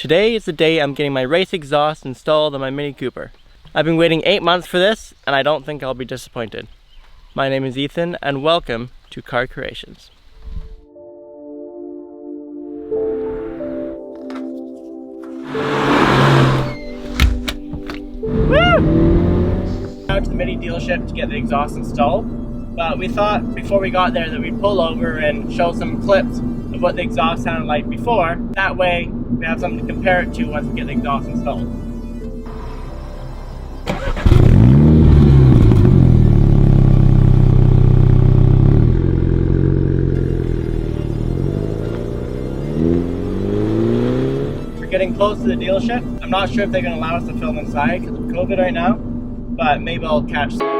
Today is the day I'm getting my race exhaust installed on my Mini Cooper. I've been waiting 8 months for this, and I don't think I'll be disappointed. My name is Ethan, and welcome to Car Creations. Woo! Out to the Mini dealership to get the exhaust installed, but we thought before we got there that we'd pull over and show some clips of what the exhaust sounded like before. That way we have something to compare it to once we get the exhaust installed. Getting close to the dealership. I'm not sure if they're going to allow us to film inside because of COVID right now, but maybe I'll catch some.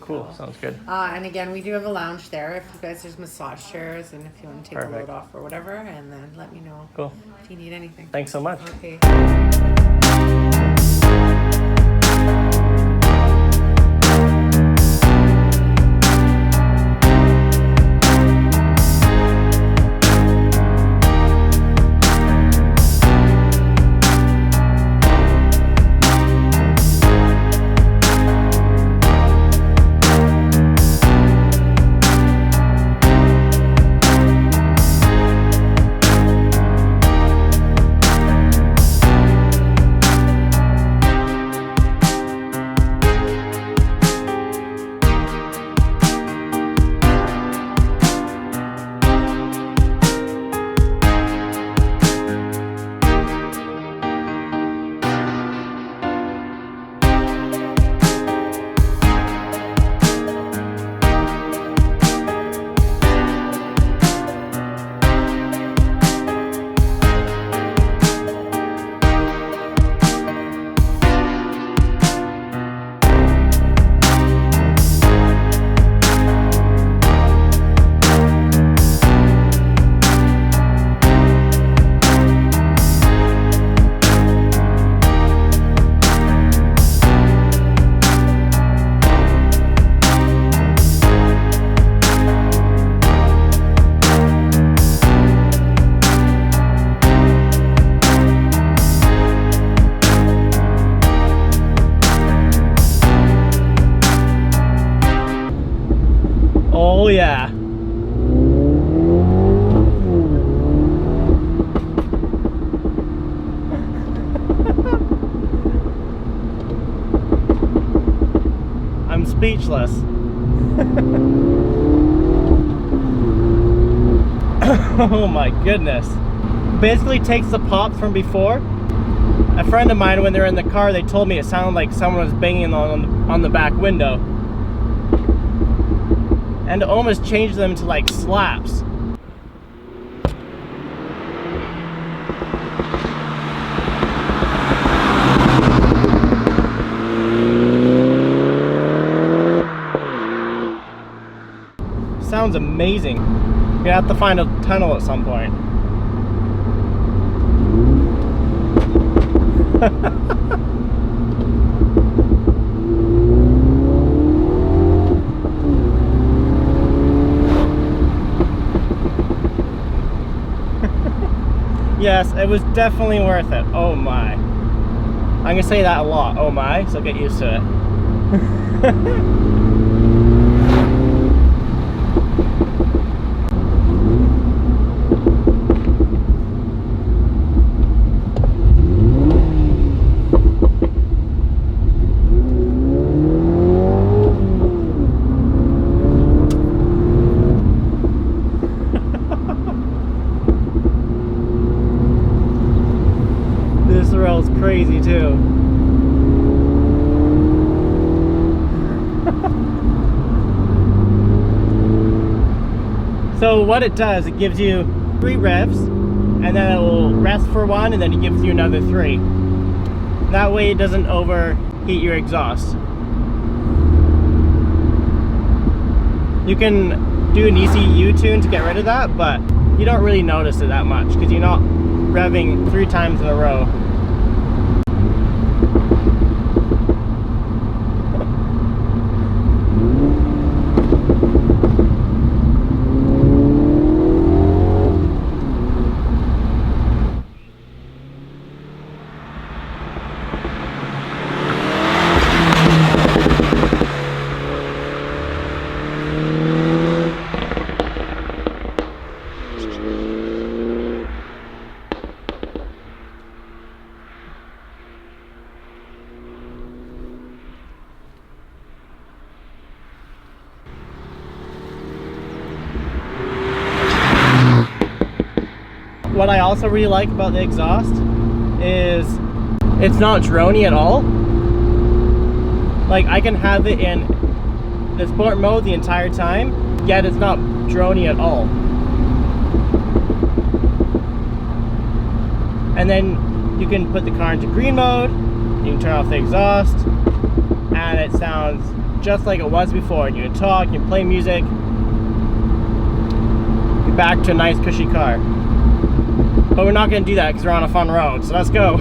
Cool, sounds good. And again, we do have a lounge there. If you guys, there's massage chairs, and if you want to take a load off or whatever, and then let me know. Cool. If you need anything. Thanks so much. Okay. Oh yeah. I'm speechless. Oh my goodness. Basically takes the pops from before. A friend of mine, when they were in the car, they told me it sounded like someone was banging on the back window. And almost changed them to like slaps. Sounds amazing. You're gonna have to find a tunnel at some point. Yes, it was definitely worth it. Oh my. I'm gonna say that a lot. Oh my, so get used to it. This rail's crazy too. So So what it does, it gives you 3 revs, and then it will rest for 1, and then it gives you another 3. That way it doesn't overheat your exhaust. You can do an ECU tune to get rid of that, but you don't really notice it that much because you're not revving 3 times in a row. What I also really like about the exhaust is it's not drony at all. Like, I can have it in the sport mode the entire time, yet it's not drony at all. And then you can put the car into green mode, you can turn off the exhaust, and it sounds just like it was before. You can talk, you can play music, you're back to a nice cushy car. But we're not going to do that because we're on a fun road, so let's go.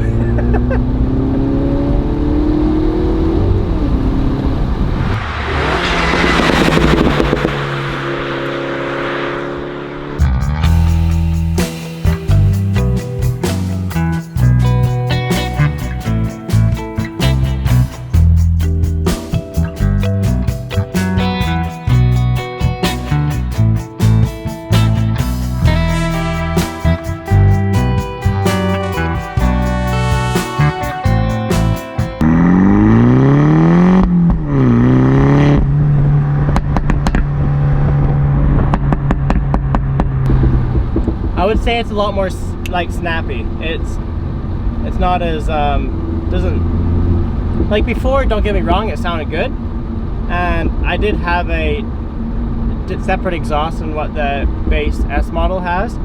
I would say it's a lot more like snappy. It's not as doesn't, like before, don't get me wrong, it sounded good, and I did have a separate exhaust than what the base S model has,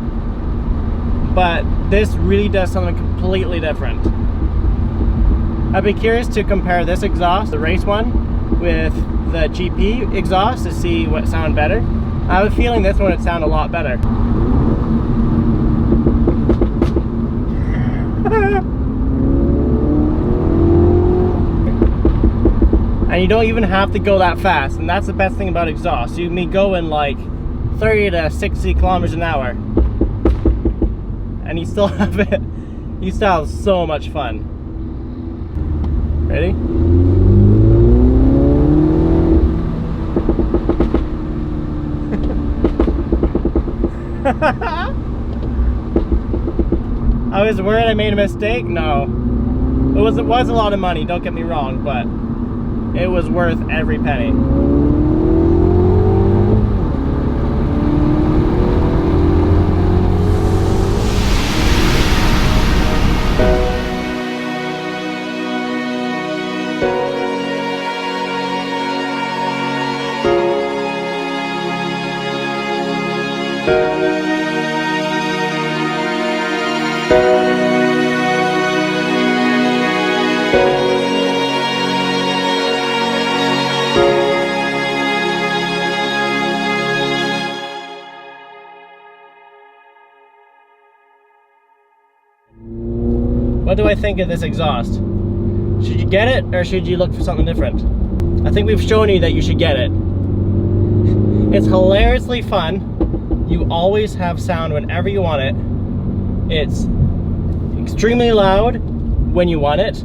but this really does something completely different. I'd be curious to compare this exhaust, the race one, with the GP exhaust to see what sounded better. I have a feeling this one would sound a lot better. And you don't even have to go that fast, and that's the best thing about exhaust. You can be going like 30 to 60 kilometers an hour and you still have it, you still have so much fun. Ready? I was worried I made a mistake. No, it was a lot of money, don't get me wrong, but it was worth every penny. What do I think of this exhaust? Should you get it, or should you look for something different? I think we've shown you that you should get it. It's hilariously fun. You always have sound whenever you want it. It's extremely loud when you want it.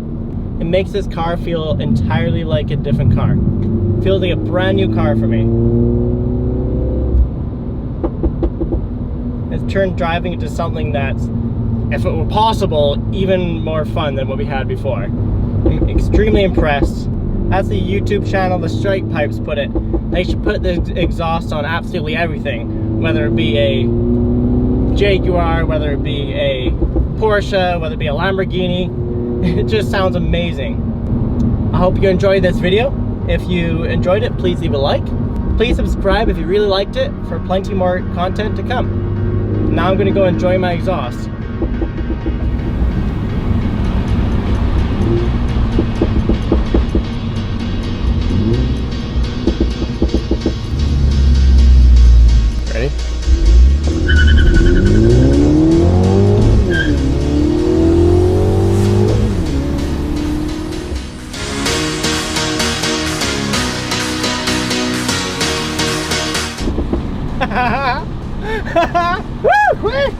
It makes this car feel entirely like a different car. It feels like a brand new car for me. It's turned driving into something that's, if it were possible, even more fun than what we had before. I'm extremely impressed. As the YouTube channel, the Strike Pipes, put it, they should put the exhaust on absolutely everything, whether it be a Jaguar, whether it be a Porsche, whether it be a Lamborghini. It just sounds amazing. I hope you enjoyed this video. If you enjoyed it, please leave a like. please subscribe if you really liked it for plenty more content to come. Now I'm going to go enjoy my exhaust. Ready? Woo! Quick!